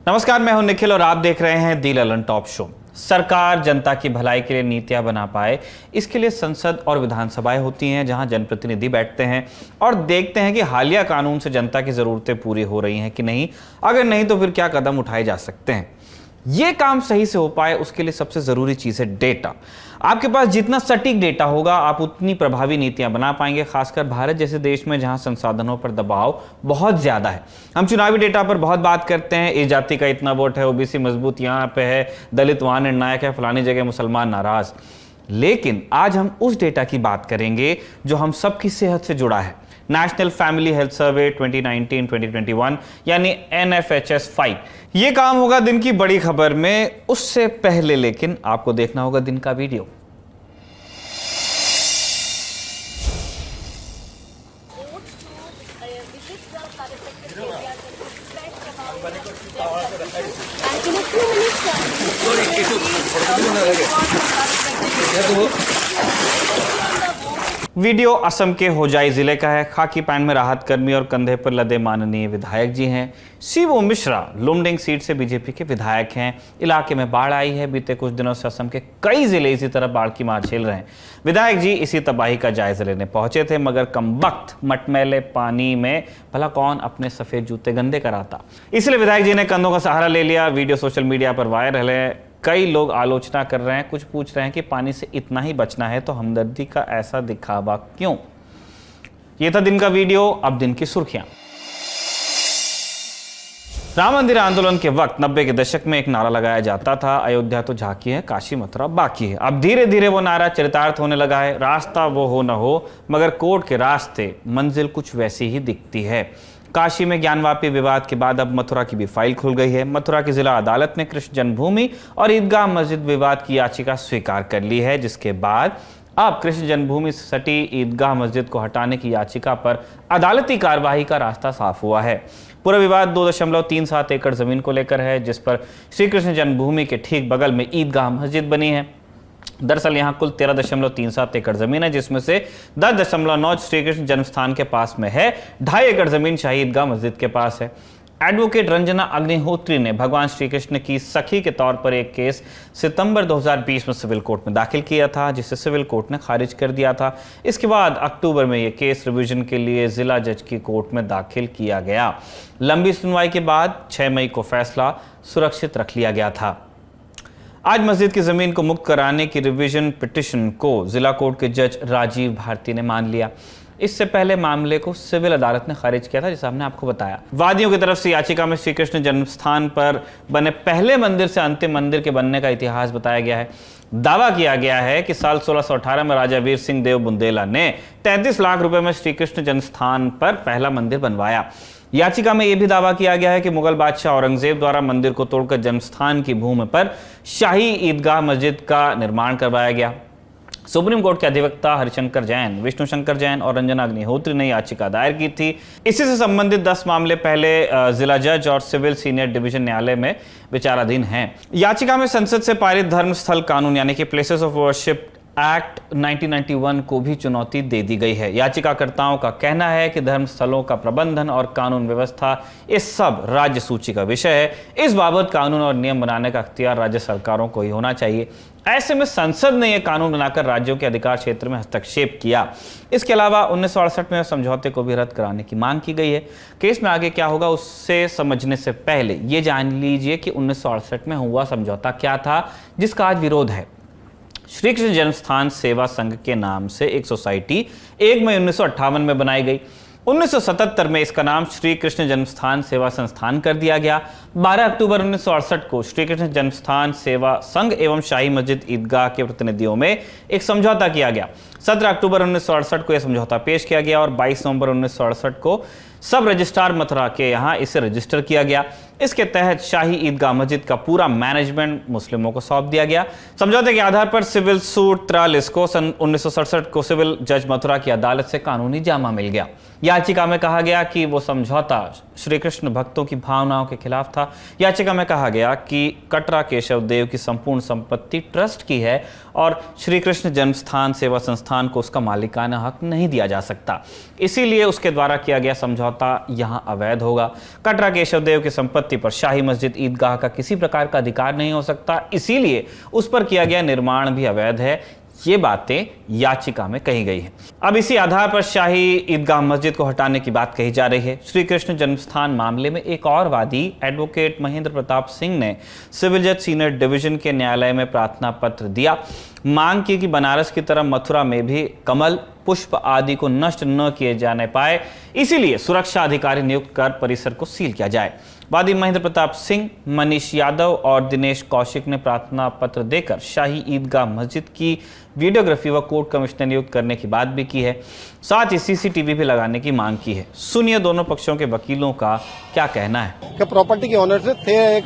नमस्कार, मैं हूं निखिल और आप देख रहे हैं दी ललन टॉप शो। सरकार जनता की भलाई के लिए नीतियां बना पाए, इसके लिए संसद और विधानसभाएं होती हैं जहां जनप्रतिनिधि बैठते हैं और देखते हैं कि हालिया कानून से जनता की ज़रूरतें पूरी हो रही हैं कि नहीं। अगर नहीं तो फिर क्या कदम उठाए जा सकते हैं। ये काम सही से हो पाए उसके लिए सबसे ज़रूरी चीज़ है डेटा। आपके पास जितना सटीक डेटा होगा आप उतनी प्रभावी नीतियां बना पाएंगे, खासकर भारत जैसे देश में जहां संसाधनों पर दबाव बहुत ज़्यादा है। हम चुनावी डेटा पर बहुत बात करते हैं, इस जाति का इतना वोट है, ओबीसी मजबूत यहाँ पे है, दलित वहाँ निर्णायक है, फलानी जगह मुसलमान नाराज। लेकिन आज हम उस डेटा की बात करेंगे जो हम सबकी सेहत से जुड़ा है। नेशनल फैमिली हेल्थ सर्वे 2019-2021 यानी NFHS 5। ये काम होगा दिन की बड़ी खबर में, उससे पहले लेकिन आपको देखना होगा दिन का वीडियो। वीडियो असम के होजाई जिले का है। खाकी पैंट में राहत कर्मी और कंधे पर लदे माननीय विधायक जी हैं। शिवू मिश्रा लुमडिंग सीट से बीजेपी के विधायक हैं। इलाके में बाढ़ आई है। बीते कुछ दिनों से असम के कई जिले इसी तरह बाढ़ की मार झेल रहे हैं। विधायक जी इसी तबाही का जायजा लेने पहुंचे थे, मगर कमबख्त मटमैले पानी में भला कौन अपने सफेद जूते गंदे कराता। इसलिए विधायक जी ने कंधों का सहारा ले लिया। वीडियो सोशल मीडिया पर वायरल है। कई लोग आलोचना कर रहे हैं, कुछ पूछ रहे हैं कि पानी से इतना ही बचना है तो हमदर्दी का ऐसा दिखावा क्यों। ये था दिन का वीडियो। अब दिन की सुर्खियां। राम मंदिर आंदोलन के वक्त 90 के दशक में एक नारा लगाया जाता था, अयोध्या तो झांकी है, काशी मथुरा बाकी है। अब धीरे धीरे वो नारा चरितार्थ होने लगा है। रास्ता वो हो न हो, मगर कोर्ट के रास्ते मंजिल कुछ वैसी ही दिखती है। काशी में ज्ञानवापी विवाद के बाद अब मथुरा की भी फाइल खुल गई है। मथुरा की जिला अदालत ने कृष्ण जन्मभूमि और ईदगाह मस्जिद विवाद की याचिका स्वीकार कर ली है, जिसके बाद अब कृष्ण जन्मभूमि से सटी ईदगाह मस्जिद को हटाने की याचिका पर अदालती कार्यवाही का रास्ता साफ हुआ है। पूरा विवाद 2.37 एकड़ जमीन को लेकर है, जिस पर श्री कृष्ण जन्मभूमि के ठीक बगल में ईदगाह मस्जिद बनी है। दरअसल यहाँ कुल 13.37 एकड़ जमीन है, जिसमें से 10.9 श्री कृष्ण जन्मस्थान के पास में है, 2.5 एकड़ जमीन शाही ईदगाह मस्जिद के पास है। एडवोकेट रंजना अग्निहोत्री ने भगवान श्री कृष्ण की सखी के तौर पर एक केस सितंबर 2020 में सिविल कोर्ट में दाखिल किया था, जिसे सिविल कोर्ट ने खारिज कर दिया था। इसके बाद अक्टूबर में यह केस रिवीजन के लिए जिला जज की कोर्ट में दाखिल किया गया। लंबी सुनवाई के बाद 6 मई को फैसला सुरक्षित रख लिया गया था। आज मस्जिद की जमीन को मुक्त कराने की रिवीजन पिटिशन को जिला कोर्ट के जज राजीव भारती ने मान लिया। इससे पहले मामले को सिविल अदालत ने खारिज किया था, जैसा हमने आपको बताया। वादियों की तरफ से याचिका में श्री कृष्ण जन्मस्थान पर बने पहले मंदिर से अंतिम मंदिर के बनने का इतिहास बताया गया है। दावा किया गया है कि साल 1618 में राजा वीर सिंह देव बुंदेला ने 33 लाख रुपए में श्री कृष्ण जन्मस्थान पर पहला मंदिर बनवाया। याचिका में यह भी दावा किया गया है कि मुगल बादशाह औरंगजेब द्वारा मंदिर को तोड़कर जन्मस्थान की भूमि पर शाही ईदगाह मस्जिद का निर्माण करवाया गया। सुप्रीम कोर्ट के अधिवक्ता हरिशंकर जैन, विष्णु शंकर जैन और रंजना अग्निहोत्री ने याचिका दायर की थी। इसी से संबंधित 10 मामले पहले जिला जज और सिविल सीनियर डिवीजन न्यायालय में विचाराधीन हैं। याचिका में संसद से पारित धर्मस्थल कानून यानी कि प्लेसेस ऑफ वर्शिप एक्ट 1991 को भी चुनौती दे दी गई है। याचिकाकर्ताओं का कहना है कि धर्मस्थलों का प्रबंधन और कानून व्यवस्था ये सब राज्य सूची का विषय है। इस बाबत कानून और नियम बनाने का अख्तियार राज्य सरकारों को ही होना चाहिए। ऐसे में संसद ने यह कानून बनाकर राज्यों के अधिकार क्षेत्र में हस्तक्षेप किया। इसके अलावा 1968 में समझौते को भी रद्द कराने की मांग की गई है। केस में आगे क्या होगा उससे समझने से पहले ये जान लीजिए कि 1968 में हुआ समझौता क्या था जिसका आज विरोध है। श्री कृष्ण जन्मस्थान सेवा संघ के नाम से एक सोसाइटी 1 मई 1958 में बनाई गई। 1977 में इसका नाम श्री कृष्ण जन्मस्थान सेवा संस्थान कर दिया गया। 12 अक्टूबर 1968 को श्री कृष्ण जन्मस्थान सेवा संघ एवं शाही मस्जिद ईदगाह के प्रतिनिधियों में एक समझौता किया गया। 17 अक्टूबर 1968 को यह समझौता पेश किया गया और 22 नवंबर 1968 को सब रजिस्ट्रार मथुरा के यहाँ इसे रजिस्टर किया गया। इसके तहत शाही ईदगाह मस्जिद का पूरा मैनेजमेंट मुस्लिमों को सौंप दिया गया। समझौते के आधार पर सिविल सूट 43 को सन 1967 को सिविल जज मथुरा की अदालत से कानूनी जामा मिल गया। याचिका में कहा गया कि वो समझौता श्री कृष्ण भक्तों की भावनाओं के खिलाफ था था। याचिका में कहा गया कि कटरा केशव देव की संपूर्ण संपत्ति ट्रस्ट की है और श्री कृष्ण जन्मस्थान सेवा संस्थान को उसका मालिकाना हक नहीं दिया जा सकता, इसीलिए उसके द्वारा किया गया समझौता यहां अवैध होगा। कटरा केशव देव की संपत्ति पर शाही मस्जिद ईदगाह का किसी प्रकार का अधिकार नहीं हो सकता, इसीलिए उस पर किया गया निर्माण भी अवैध है। ये बातें याचिका में कही गई हैं। अब इसी आधार पर शाही ईदगाह मस्जिद को हटाने की बात कही जा रही है। श्री कृष्ण जन्मस्थान मामले में एक और वादी एडवोकेट महेंद्र प्रताप सिंह ने सिविल जज सीनियर डिवीजन के न्यायालय में प्रार्थना पत्र दिया। मांग की कि बनारस की तरह मथुरा में भी कमल पुष्प आदि को नष्ट न किए जाने पाए, इसीलिए सुरक्षा अधिकारी नियुक्त कर परिसर को सील किया जाए। वादी महेंद्र प्रताप सिंह, मनीष यादव और दिनेश कौशिक ने प्रार्थना पत्र देकर शाही ईदगाह मस्जिद की वीडियोग्राफी व कोर्ट कमिश्नर नियुक्त करने की बात भी की है। साथ ही सीसीटीवी भी लगाने की मांग की है। सुनिए दोनों पक्षों के वकीलों का क्या कहना है। कि प्रॉपर्टी के ऑनर से थे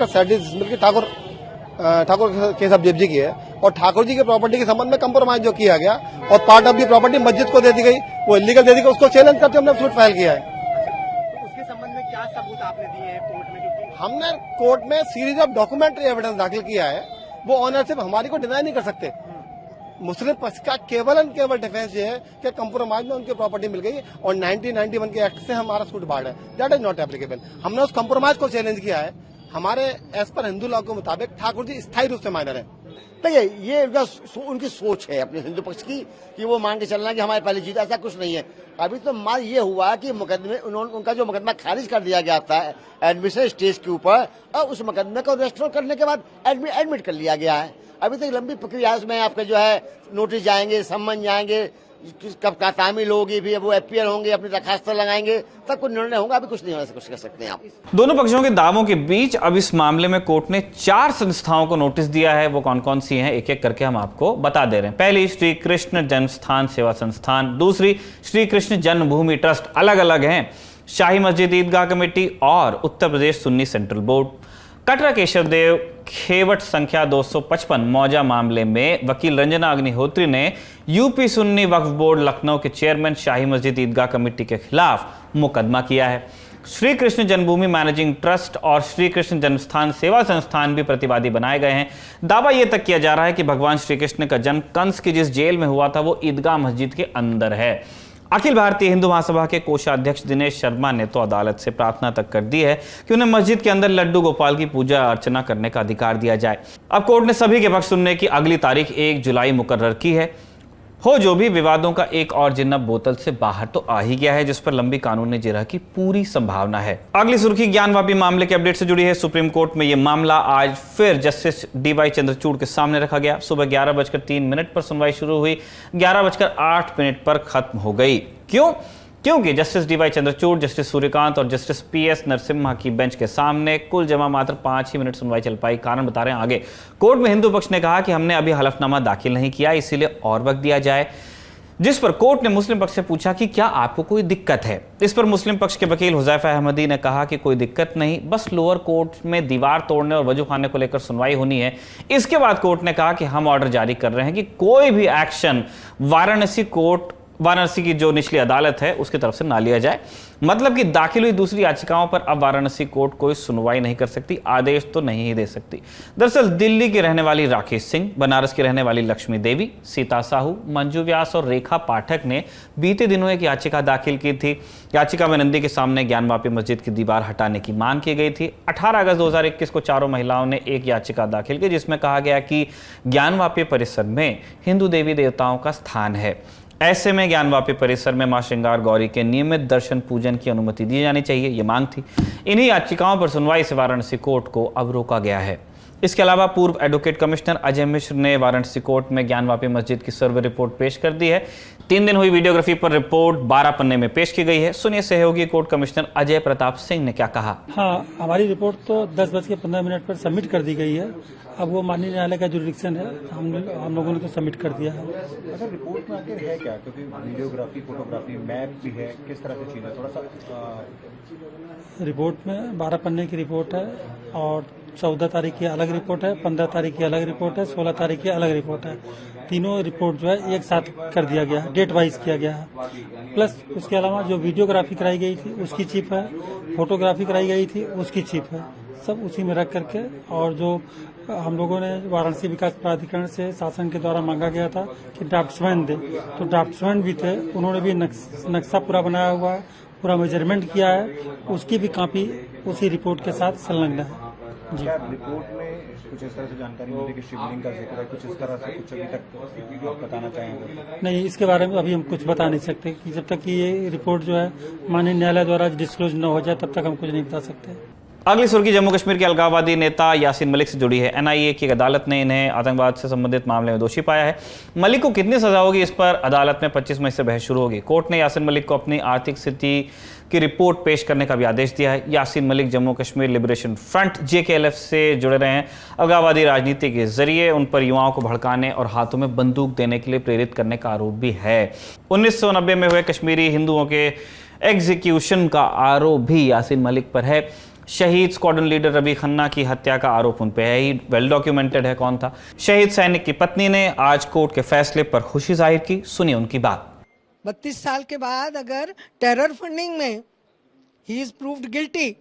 ठाकुर केशव देव जी की है और ठाकुर जी की प्रॉपर्टी के संबंध में कंप्रोमाइज जो किया गया और पार्ट ऑफ दी प्रॉपर्टी मस्जिद को दे दी गई, वो इलीगल दे दी गई, उसको चैलेंज करते हमने सूट फाइल किया है। उसके संबंध में क्या सबूत आपने दिए हैं कोर्ट में? क्योंकि हमने कोर्ट में सीरीज ऑफ डॉक्यूमेंट्री एविडेंस दाखिल किया है, वो ऑनरशिप हमारी को डिनाई नहीं कर सकते। मुस्लिम पक्ष का केवल एंड केवल डिफेंस ये है कि कंप्रोमाइज में उनकी प्रॉपर्टी मिल गई और 1991 के एक्ट से हमारा सूट बाढ़ है, दैट इज नॉट एप्लीकेबल। हमने उस कंप्रोमाइज को चैलेंज किया है। हमारे एज पर हिंदू लॉ के मुताबिक ठाकुर जी स्थायी रूप से माइनर है। देखिए, ये उनकी सोच है अपने हिंदू पक्ष की कि वो मान के चलना कि हमारी पहली जीत, ऐसा कुछ नहीं है। अभी तो मान ये हुआ कि मुकदमे उनका जो मुकदमा खारिज कर दिया गया था एडमिशन स्टेज के ऊपर, और उस मुकदमे को रेस्टोर करने के बाद एडमिट कर लिया गया है। अभी तक लंबी प्रक्रिया उसमें आपके जो है नोटिस जाएंगे, सम्मन जाएंगे, कब का तामील होगी, भी वो एफआईआर होंगे, अपनी दरखास्त लगाएंगे, तब कुछ निर्णय होगा। अभी कुछ नहीं हो कुछ कर सकते हैं आप। दोनों पक्षों के दावों के बीच अब इस मामले में कोर्ट ने 4 संस्थाओं को नोटिस दिया है। वो कौन कौन सी हैं एक एक करके हम आपको बता दे रहे हैं। पहली श्री कृष्ण जन्मस्थान सेवा संस्थान, दूसरी श्री कृष्ण जन्मभूमि ट्रस्ट, अलग अलग हैं, शाही मस्जिद ईदगाह कमेटी और उत्तर प्रदेश सुन्नी सेंट्रल बोर्ड। कटरा केशव देव खेवट संख्या 255 मौजा मामले में वकील रंजना अग्निहोत्री ने यूपी सुन्नी वक्फ बोर्ड लखनऊ के चेयरमैन शाही मस्जिद ईदगाह कमेटी के खिलाफ मुकदमा किया है। श्री कृष्ण जन्मभूमि मैनेजिंग ट्रस्ट और श्री कृष्ण जन्मस्थान सेवा संस्थान भी प्रतिवादी बनाए गए हैं। दावा यह तक किया जा रहा है कि भगवान श्री कृष्ण का जन्म कंस की जिस जेल में हुआ था वो ईदगाह मस्जिद के अंदर है। अखिल भारतीय हिंदू महासभा के कोषाध्यक्ष दिनेश शर्मा ने तो अदालत से प्रार्थना तक कर दी है कि उन्हें मस्जिद के अंदर लड्डू गोपाल की पूजा अर्चना करने का अधिकार दिया जाए। अब कोर्ट ने सभी के पक्ष सुनने की अगली तारीख 1 जुलाई मुकर्रर की है। हो जो भी, विवादों का एक और जिन्ना बोतल से बाहर तो आ ही गया है, जिस पर लंबी कानूनी जिरह की पूरी संभावना है। अगली सुर्खी ज्ञानवापी मामले के अपडेट से जुड़ी है। सुप्रीम कोर्ट में यह मामला आज फिर जस्टिस डीवाई चंद्रचूड़ के सामने रखा गया। सुबह 11:03 पर सुनवाई शुरू हुई, 11:08 पर खत्म हो गई। क्योंकि justice DY Chandrachud, justice Suryakant और जस्टिस पीएस नरसिम्हा की बेंच के सामने कुल जमा मात्र 5 ही मिनट सुनवाई चल पाई। कारण बता रहे हैं आगे। कोर्ट में हिंदू पक्ष ने कहा कि हमने अभी हलफनामा दाखिल नहीं किया, इसीलिए और वक्त दिया जाए, जिस पर कोर्ट ने मुस्लिम पक्ष से पूछा कि क्या आपको कोई दिक्कत है। इस पर मुस्लिम पक्ष के वकील हुजैफा अहमदी ने कहा कि कोई दिक्कत नहीं, बस लोअर कोर्ट में दीवार तोड़ने और वजू खाने को लेकर सुनवाई होनी है। इसके बाद कोर्ट ने कहा कि हम ऑर्डर जारी कर रहे हैं कि कोई भी एक्शन वाराणसी की जो निचली अदालत है उसकी तरफ से ना लिया जाए। मतलब कि दाखिल हुई दूसरी याचिकाओं पर अब वाराणसी कोर्ट कोई सुनवाई नहीं कर सकती, आदेश तो नहीं ही दे सकती। दरअसल दिल्ली की रहने वाली राकेश सिंह, बनारस की रहने वाली लक्ष्मी देवी, सीता साहू, मंजू व्यास और रेखा पाठक ने बीते दिनों एक याचिका दाखिल की थी। याचिका में नंदी के सामने ज्ञानवापी मस्जिद की दीवार हटाने की मांग की गई थी। 18 अगस्त 2021 को चारों महिलाओं ने एक याचिका दाखिल की, जिसमें कहा गया कि ज्ञानवापी परिसर में हिंदू देवी देवताओं का स्थान है। ऐसे में ज्ञानवापी परिसर में मां श्रृंगार गौरी के नियमित दर्शन पूजन की अनुमति दी जानी चाहिए, ये मांग थी। इन्हीं याचिकाओं पर सुनवाई से वाराणसी कोर्ट को अब रोका गया है। इसके अलावा पूर्व एडवोकेट कमिश्नर अजय मिश्र ने वाराणसी कोर्ट में ज्ञानवापी मस्जिद की सर्वे रिपोर्ट पेश कर दी है। 3 दिन हुई वीडियोग्राफी पर रिपोर्ट 12 पन्ने में पेश की गई है। सुनिए सहयोगी कोर्ट कमिश्नर अजय प्रताप सिंह ने क्या कहा। हाँ, हमारी रिपोर्ट तो 10:15 पर सबमिट कर दी गई है। अब वो माननीय न्यायालय का जुरिडिक्शन है, हम लोगों ने तो सबमिट कर दिया है। अच्छा, रिपोर्ट में आखिर है क्या? क्योंकि वीडियोग्राफी, फोटोग्राफी, मैप भी है, किस तरह की चीज़ है? थोड़ा सा रिपोर्ट में 12 पन्ने की रिपोर्ट है और 14 तारीख की अलग रिपोर्ट है, 15 तारीख की अलग रिपोर्ट है, 16 तारीख की अलग रिपोर्ट है। तीनों रिपोर्ट जो है एक साथ कर दिया गया है, डेट वाइज किया गया है। प्लस उसके अलावा जो वीडियोग्राफी कराई गई थी उसकी चिप है, फोटोग्राफी कराई गई थी उसकी चिप है, सब उसी में रख करके। और जो हम लोगों ने वाराणसी विकास प्राधिकरण से शासन के द्वारा मांगा गया था कि ड्राफ्ट्समैन दे, तो ड्राफ्ट्समैन भी थे, उन्होंने भी नक्शा पूरा बनाया हुआ है, पूरा मेजरमेंट किया है, उसकी भी कॉपी उसी रिपोर्ट के साथ संलग्न है। जी, क्या रिपोर्ट में कुछ इस तरह से जानकारी मिली कि शिवलिंग का जिक्र है, कुछ इस तरह से कुछ अभी तक आप बताना चाहेंगे? नहीं, इसके बारे में अभी हम कुछ बता नहीं सकते कि जब तक कि ये रिपोर्ट जो है माननीय न्यायालय द्वारा डिस्क्लोज न हो जाए तब तक हम कुछ नहीं बता सकते। अगली सुर्खी जम्मू कश्मीर के अलगाववादी नेता यासीन मलिक से जुड़ी है। एनआईए की अदालत ने इन्हें आतंकवाद से संबंधित मामले में दोषी पाया है। मलिक को कितनी सजा होगी, इस पर अदालत में 25 मई से बहस शुरू होगी। कोर्ट ने यासीन मलिक को अपनी आर्थिक स्थिति की रिपोर्ट पेश करने का भी आदेश दिया है। Yasin Malik Jammu Kashmir liberation front JKLF से जुड़े रहे हैं। अलगाववादी राजनीति के जरिए उन पर युवाओं को भड़काने और हाथों में बंदूक देने के लिए प्रेरित करने का आरोप भी है। 1990 में हुए कश्मीरी हिंदुओं के एग्जीक्यूशन का आरोप भी यासीन मलिक पर है। शहीद स्क्वाड्रन लीडर रवि खन्ना की हत्या का आरोप उन पे है ही, वेल डॉक्यूमेंटेड है कौन था। शहीद सैनिक की पत्नी ने आज कोर्ट के फैसले पर खुशी जाहिर की, सुनिए उनकी बात। 32 साल के बाद अगर टेरर फंडिंग में ही इज प्रूव्ड गिल्टी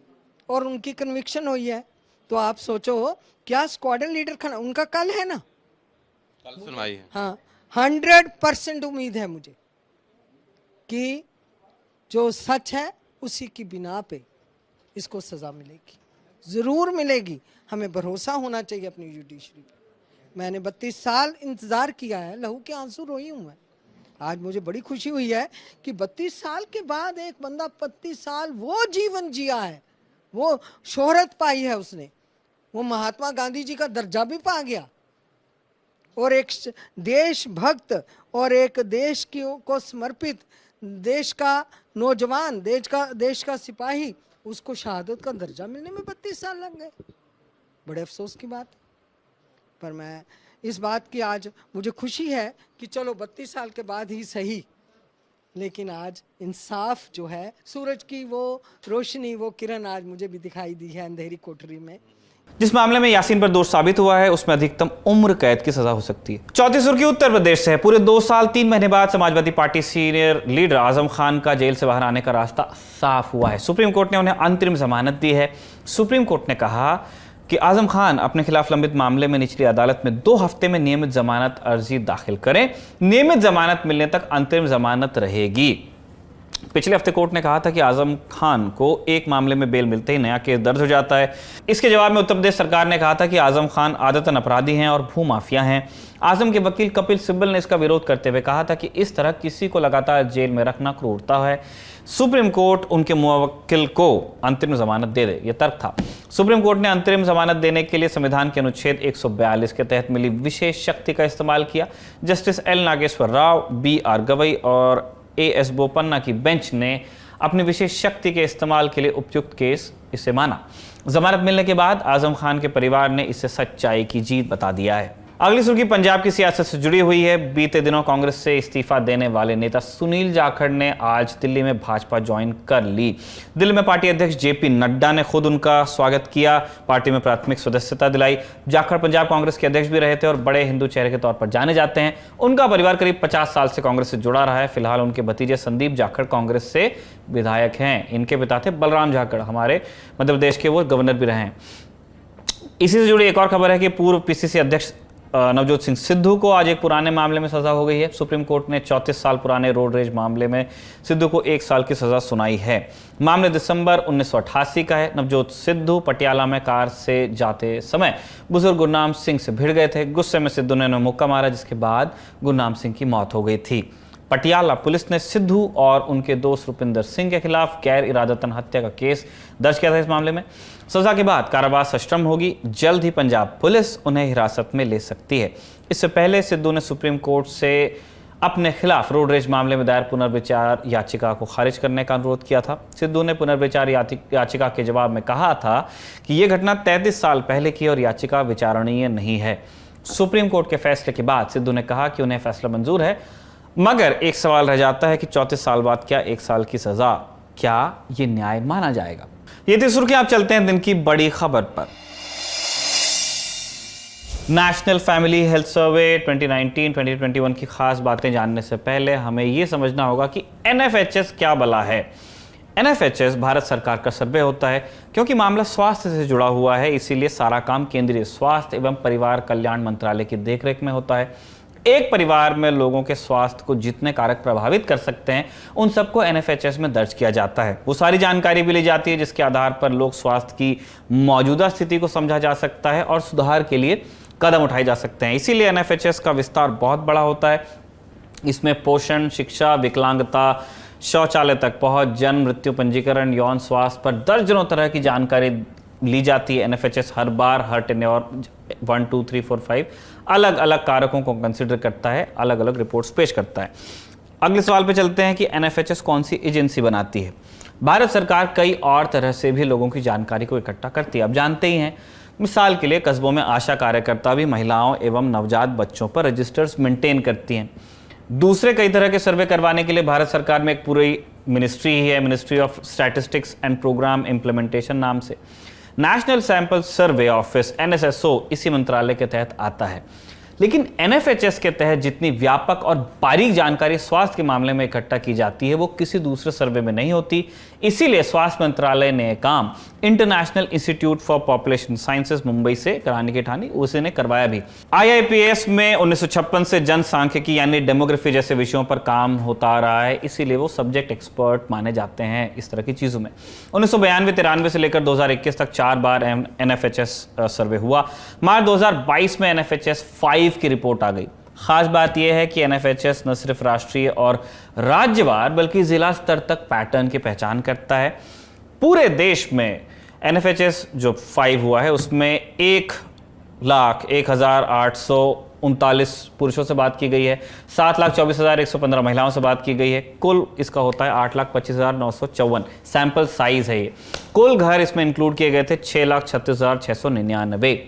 और उनकी कन्विक्शन हुई है, तो आप सोचो क्या स्क्वाड्रन लीडर खन्ना, उनका कल है ना, कल सुनवाई है। हाँ, 100% उम्मीद है मुझे कि जो सच है उसी की बिना पे इसको सजा मिलेगी, जरूर मिलेगी। हमें भरोसा होना चाहिए अपनी जुडिशरी पे। मैंने 32 साल इंतजार किया है, लहू के आंसू रोई हूं मैं। आज मुझे बड़ी खुशी हुई है कि 32 साल के बाद एक बंदा 32 साल वो जीवन जिया है, वो शोहरत पाई है उसने, वो महात्मा गांधी जी का दर्जा भी पा गया, और एक देशभक्त और एक देश को समर्पित देश का नौजवान, देश का सिपाही, उसको शहादत का दर्जा मिलने में 32 साल लग गए। बड़े अफसोस की बात। पर मैं इस बात की आज मुझे खुशी है कि चलो 32 साल के बाद ही सही, लेकिन आज इंसाफ जो है, सूरज की वो रोशनी, वो किरण आज मुझे भी दिखाई दी है अंधेरी कोठरी में। जिस मामले में यासीन पर दोष साबित हुआ है उसमें अधिकतम उम्र कैद की सजा हो सकती है। चौथी सुर्खी उत्तर प्रदेश से है। पूरे 2 साल 3 महीने बाद Samajwadi party senior leader Azam Khan का जेल से बाहर आने का रास्ता साफ हुआ है। सुप्रीम कोर्ट ने उन्हें अंतरिम जमानत दी है। सुप्रीम कोर्ट ने कहा कि आजम खान अपने खिलाफ लंबित मामले में निचली अदालत में 2 हफ्ते में नियमित जमानत अर्जी दाखिल करें। नियमित जमानत मिलने तक अंतरिम जमानत रहेगी। पिछले हफ्ते कोर्ट ने कहा था कि आजम खान को एक मामले में बेल मिलते ही नया केस दर्ज हो जाता है। इसके जवाब में उत्तर प्रदेश सरकार ने कहा था कि आजम खान आदतन अपराधी हैं और भूमाफिया हैं। आजम के वकील कपिल सिब्बल ने इसका विरोध करते हुए कहा था कि इस तरह किसी को लगातार जेल में रखना क्रूरता है। सुप्रीम कोर्ट उनके मुवक्किल को अंतरिम जमानत दे दे, यह तर्क था। सुप्रीम कोर्ट ने अंतरिम जमानत देने के लिए संविधान के अनुच्छेद 142 के तहत मिली विशेष शक्ति का इस्तेमाल किया। Justice L Nageswara Rao, B.R. Gavai और A.S. बोपन्ना की बेंच ने अपनी विशेष शक्ति के इस्तेमाल के लिए उपयुक्त केस इसे माना। जमानत मिलने के बाद आजम खान के परिवार ने इसे सच्चाई की जीत बता दिया है। अगली सुर्खी पंजाब की सियासत से जुड़ी हुई है। बीते दिनों कांग्रेस से इस्तीफा देने वाले नेता सुनील जाखड़ ने आज दिल्ली में भाजपा ज्वाइन कर ली। दिल्ली में पार्टी अध्यक्ष JP नड्डा ने खुद उनका स्वागत किया, पार्टी में प्राथमिक सदस्यता दिलाई। जाखड़ पंजाब कांग्रेस के अध्यक्ष भी रहे थे और बड़े हिंदू चेहरे के तौर पर जाने जाते हैं। उनका परिवार करीब 50 साल से कांग्रेस से जुड़ा रहा है। फिलहाल उनके भतीजे संदीप जाखड़ कांग्रेस से विधायक हैं। इनके पिता थे बलराम जाखड़, हमारे मध्य प्रदेश के वो गवर्नर भी रहे हैं। इसी से जुड़ी एक और खबर है कि पूर्व PCC अध्यक्ष नवजोत सिंह सिद्धू को आज एक पुराने मामले में सजा हो गई है। सुप्रीम कोर्ट ने 34 साल पुराने रोड रेज मामले में सिद्धू को 1 साल की सजा सुनाई है। मामले दिसंबर 1988 का है। नवजोत सिद्धू पटियाला में कार से जाते समय बुजुर्ग गुरनाम सिंह से भिड़ गए थे। गुस्से में सिद्धू ने उन्हें मुक्का मारा, जिसके बाद गुरनाम सिंह की मौत हो गई थी। पटियाला पुलिस ने सिद्धू और उनके दोस्त रुपिंदर सिंह के खिलाफ गैर इरादतन हत्या का केस दर्ज किया था। इस मामले में सजा के बाद कारावास सश्रम होगी। जल्द ही पंजाब पुलिस उन्हें हिरासत में ले सकती है। इससे पहले सिद्धू ने सुप्रीम कोर्ट से अपने खिलाफ रोड रेज मामले में दायर पुनर्विचार याचिका को खारिज करने का अनुरोध किया था। सिद्धू ने पुनर्विचार याचिका के जवाब में कहा था कि यह घटना 33 साल पहले की और याचिका विचारणीय नहीं है। सुप्रीम कोर्ट के फैसले के बाद सिद्धू ने कहा कि उन्हें फैसला मंजूर है, मगर एक सवाल रह जाता है कि 34 साल बाद क्या 1 साल की सजा, क्या ये न्याय माना जाएगा? ये थी सुर्खियां। आप चलते हैं दिन की बड़ी खबर पर। नेशनल फैमिली हेल्थ सर्वे 2019-2021 की खास बातें जानने से पहले हमें यह समझना होगा कि NFHS क्या बला है। NFHS भारत सरकार का सर्वे होता है। क्योंकि मामला स्वास्थ्य से जुड़ा हुआ है, इसीलिए सारा काम केंद्रीय स्वास्थ्य एवं परिवार कल्याण मंत्रालय की देखरेख में होता है। एक परिवार में लोगों के स्वास्थ्य को जितने कारक प्रभावित कर सकते हैं, उन सबको NFHS में दर्ज किया जाता है। वो सारी जानकारी भी ली जाती है जिसके आधार पर लोक स्वास्थ्य की मौजूदा स्थिति को समझा जा सकता है और सुधार के लिए कदम उठाए जा सकते हैं। इसीलिए NFHS का विस्तार बहुत बड़ा होता है। इसमें पोषण, शिक्षा, विकलांगता, शौचालय तक पहुंच, जन्म, मृत्यु पंजीकरण, यौन स्वास्थ्य पर दर्जनों तरह की जानकारी ली जाती है। NFHS हर बार हर टेन्योर 1, 2, 3, 4, 5 अलग अलग कारकों को कंसिडर करता है, अलग अलग रिपोर्ट्स पेश करता है। अगले सवाल पे चलते हैं कि NFHS कौन सी एजेंसी बनाती है। भारत सरकार कई और तरह से भी लोगों की जानकारी को इकट्ठा करती है। अब जानते ही हैं, मिसाल के लिए कस्बों में आशा कार्यकर्ता भी महिलाओं एवं नवजात बच्चों पर रजिस्टर्स मेंटेन करती हैं। दूसरे कई तरह के सर्वे करवाने के लिए भारत सरकार में एक पूरी मिनिस्ट्री ही है, ministry of statistics and programme implementation नाम से। National sample survey office NSSO इसी मंत्रालय के तहत आता है। लेकिन NFHS के तहत जितनी व्यापक और बारीक जानकारी स्वास्थ्य के मामले में इकट्ठा की जाती है, वो किसी दूसरे सर्वे में नहीं होती। इसीलिए स्वास्थ्य मंत्रालय ने काम international institute for population sciences Mumbai से कराने की ठानी, उसी ने करवाया भी। IIPS में 1956 से जनसांख्यिकी यानी डेमोग्राफी जैसे विषयों पर काम होता आ रहा है, इसीलिए वो सब्जेक्ट एक्सपर्ट माने जाते हैं इस तरह की चीजों में। 1992-93 से लेकर 2021 तक 4 बार NFHS सर्वे हुआ। मार्च 2022 में NFHS 5 की रिपोर्ट आ गई। खास बात यह है कि NFHS न सिर्फ राष्ट्रीय और राज्यवार बल्कि जिला स्तर तक पैटर्न की पहचान करता है। पूरे देश में NFHS जो 5 हुआ है उसमें 1,01,839 पुरुषों से बात की गई है, 7,24,115 महिलाओं से बात की गई है। कुल इसका होता है 8,25,954 सैंपल साइज है ये। कुल घर इसमें इंक्लूड किए गए थे 6,36,699।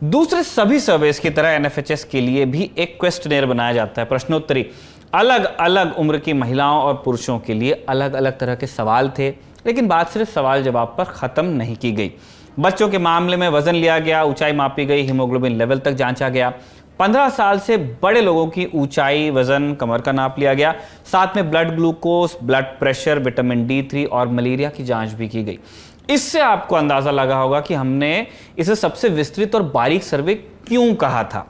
दूसरे सभी सर्वेस की तरह NFHS के लिए भी एक क्वेश्चनेयर बनाया जाता है, प्रश्नोत्तरी। अलग अलग उम्र की महिलाओं और पुरुषों के लिए अलग अलग तरह के सवाल थे, लेकिन बात सिर्फ सवाल जवाब पर खत्म नहीं की गई। बच्चों के मामले में वजन लिया गया, ऊंचाई मापी गई, हीमोग्लोबिन लेवल तक जांचा गया। 15 साल से बड़े लोगों की ऊंचाई, वजन, कमर का नाप लिया गया। साथ में blood glucose, blood pressure, vitamin D3 और मलेरिया की जांच भी की गई। इससे आपको अंदाजा लगा होगा कि हमने इसे सबसे विस्तृत और बारीक सर्वे क्यों कहा था।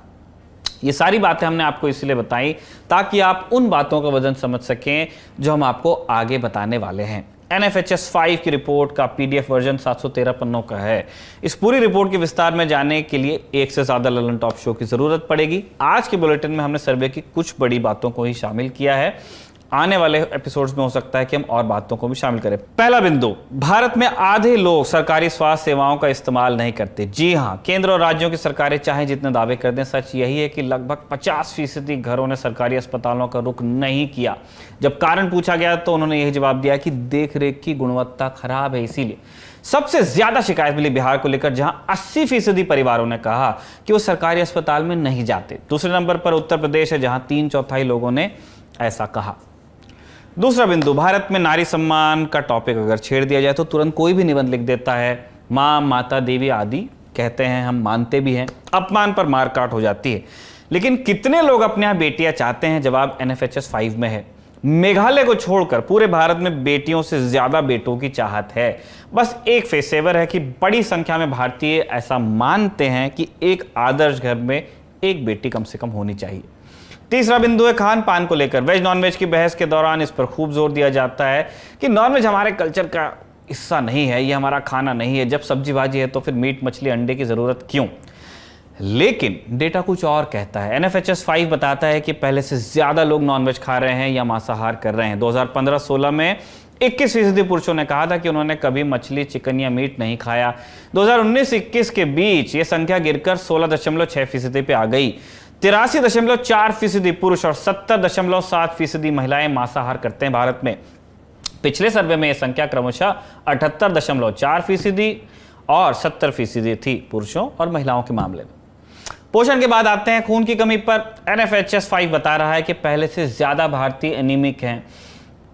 ये सारी बातें हमने आपको इसलिए बताई ताकि आप उन बातों का वजन समझ सकें जो हम आपको आगे बताने वाले हैं। NFHS 5 की रिपोर्ट का PDF वर्जन 713 पन्नों का है। इस पूरी रिपोर्ट के विस्तार में जाने के लिए एक से ज्यादा ललन टॉप शो की जरूरत पड़ेगी। आज के बुलेटिन में हमने सर्वे की कुछ बड़ी बातों को ही शामिल किया है। आने वाले एपिसोड्स में हो सकता है कि हम और बातों को भी शामिल करें। पहला बिंदु, भारत में आधे लोग सरकारी स्वास्थ्य सेवाओं का इस्तेमाल नहीं करते। जी हां, केंद्र और राज्यों की सरकारें चाहे जितने दावे कर दें, सच यही है कि लगभग 50% घरों ने सरकारी अस्पतालों का रुख नहीं किया। जब कारण पूछा गया तो उन्होंने यही जवाब दिया कि देखरेख की गुणवत्ता खराब है। इसीलिए सबसे ज्यादा शिकायत मिली बिहार को लेकर, जहां 80% परिवारों ने कहा कि वो सरकारी अस्पताल में नहीं जाते। दूसरे नंबर पर उत्तर प्रदेश है, जहां 3/4 लोगों ने ऐसा कहा। दूसरा बिंदु, भारत में नारी सम्मान का टॉपिक अगर छेड़ दिया जाए तो तुरंत कोई भी निबंध लिख देता है। माँ, माता, देवी आदि कहते हैं, हम मानते भी हैं। अपमान पर मारकाट हो जाती है। लेकिन कितने लोग अपने यहाँ बेटियां चाहते हैं? जवाब NFHS 5 में है। मेघालय को छोड़कर पूरे भारत में बेटियों से ज्यादा बेटों की चाहत है। बस एक फेस सेवर है कि बड़ी संख्या में भारतीय ऐसा मानते हैं कि एक आदर्श घर में एक बेटी कम से कम होनी चाहिए। तीसरा बिंदु है खान पान को लेकर। वेज नॉनवेज की बहस के दौरान इस पर खूब जोर दिया जाता है कि नॉनवेज हमारे कल्चर का हिस्सा नहीं है, ये हमारा खाना नहीं है। जब सब्जी भाजी है तो फिर मीट, मछली, अंडे की जरूरत क्यों? लेकिन डेटा कुछ और कहता है। NFHS 5 बताता है कि पहले से ज्यादा लोग नॉनवेज खा रहे हैं या मांसाहार कर रहे हैं। 2015-16 में 21% पुरुषों ने कहा था कि उन्होंने कभी मछली, चिकन या मीट नहीं खाया। 2019-21 के बीच ये संख्या गिरकर 16.6% पे आ गई। 83.4% पुरुष और 70.7% महिलाएं मांसाहार करते हैं भारत में। पिछले सर्वे में यह संख्या क्रमशः 78.4% और 70% थी पुरुषों और महिलाओं के मामले में। पोषण के बाद आते हैं खून की कमी पर। NFHS 5 बता रहा है कि पहले से ज्यादा भारतीय एनीमिक हैं।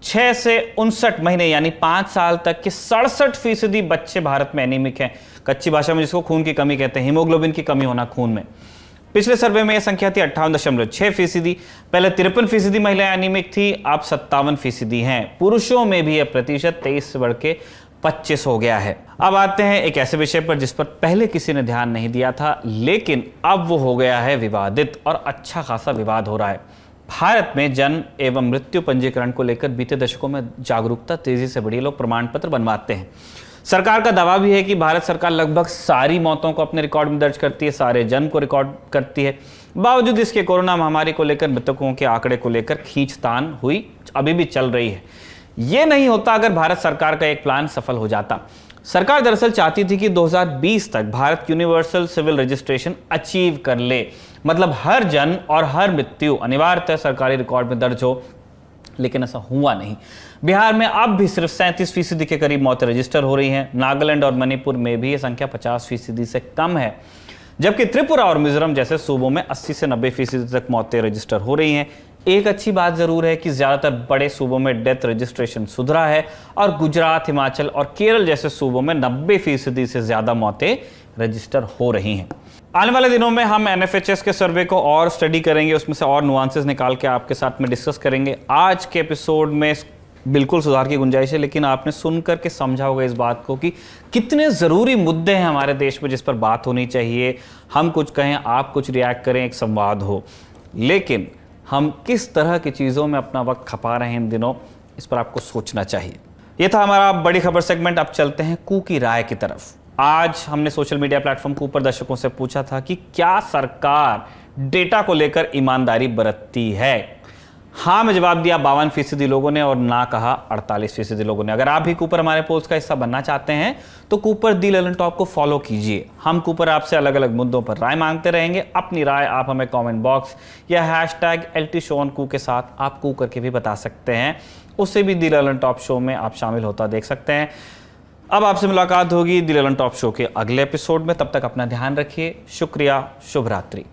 6 से 59 महीने यानी 5 साल तक के 67% बच्चे भारत में एनीमिक हैं। कच्ची भाषा में जिसको खून की कमी कहते हैं, हीमोग्लोबिन की कमी होना खून में। पिछले सर्वे में यह संख्या थी 58.6%। पहले 53% महिलाएं एनीमिक थी, अब 57% हैं। पुरुषों में भी यह प्रतिशत 23 से बढ़ के 25 हो गया है। अब आते हैं एक ऐसे विषय पर जिस पर पहले किसी ने ध्यान नहीं दिया था, लेकिन अब वो हो गया है विवादित और अच्छा खासा विवाद हो रहा है। भारत में जन्म एवं मृत्यु पंजीकरण को लेकर बीते दशकों में जागरूकता तेजी से बढ़ी। लोग प्रमाण पत्र बनवाते हैं। सरकार का दावा भी है कि भारत सरकार लगभग सारी मौतों को अपने रिकॉर्ड में दर्ज करती है, सारे जन्म को रिकॉर्ड करती है। बावजूद इसके कोरोना महामारी को लेकर मृतकों के आंकड़े को लेकर खींचतान हुई अभी भी चल रही है। यह नहीं होता अगर भारत सरकार का एक प्लान सफल हो जाता। सरकार दरअसल चाहती थी कि 2020 तक Bharat universal civil registration achieve कर ले, मतलब हर जन्म और हर मृत्यु अनिवार्यतः सरकारी रिकॉर्ड में दर्ज हो, लेकिन ऐसा हुआ नहीं। बिहार में अब भी सिर्फ 37% के करीब मौतें रजिस्टर हो रही हैं। नागालैंड और मणिपुर में भी यह संख्या 50% से कम है, जबकि त्रिपुरा और मिजोरम जैसे सूबों में 80 से 90% तक मौतें रजिस्टर हो रही हैं। एक अच्छी बात जरूर है कि ज्यादातर बड़े सूबों में डेथ रजिस्ट्रेशन सुधरा है और गुजरात, हिमाचल और केरल जैसे सूबों में 90% से ज्यादा मौतें रजिस्टर हो रही हैं। आने वाले दिनों में हम एनएफएचएस के सर्वे को और स्टडी करेंगे, उसमें से और नुआंसेस निकाल के आपके साथ में डिस्कस करेंगे। आज के एपिसोड में बिल्कुल सुधार की गुंजाइश है, लेकिन आपने सुनकर के समझा होगा इस बात को कि कितने ज़रूरी मुद्दे हैं हमारे देश में जिस पर बात होनी चाहिए। हम कुछ कहें, आप कुछ रिएक्ट करें, एक संवाद हो। लेकिन हम किस तरह की चीज़ों में अपना वक्त खपा रहे हैं इन दिनों, इस पर आपको सोचना चाहिए। यह था हमारा बड़ी खबर सेगमेंट। अब चलते हैं कू की राय की तरफ। आज हमने सोशल मीडिया प्लेटफॉर्म कू पर दर्शकों से पूछा था कि क्या सरकार डेटा को लेकर ईमानदारी बरतती है। हाँ में जवाब दिया 52% लोगों ने और ना कहा 48% लोगों ने। अगर आप भी कूपर हमारे पोस्ट का हिस्सा बनना चाहते हैं तो कूपर दी ललन टॉप को फॉलो कीजिए। हम कूपर आपसे अलग अलग मुद्दों पर राय मांगते रहेंगे। अपनी राय आप हमें कमेंट बॉक्स या #LTShowOnCoo के साथ आप कू करके भी बता सकते हैं। उससे भी दी ललन टॉप शो में आप शामिल होता देख सकते हैं। अब आपसे मुलाकात होगी दी ललन टॉप शो के अगले एपिसोड में। तब तक अपना ध्यान रखिए। शुक्रिया, शुभ रात्रि।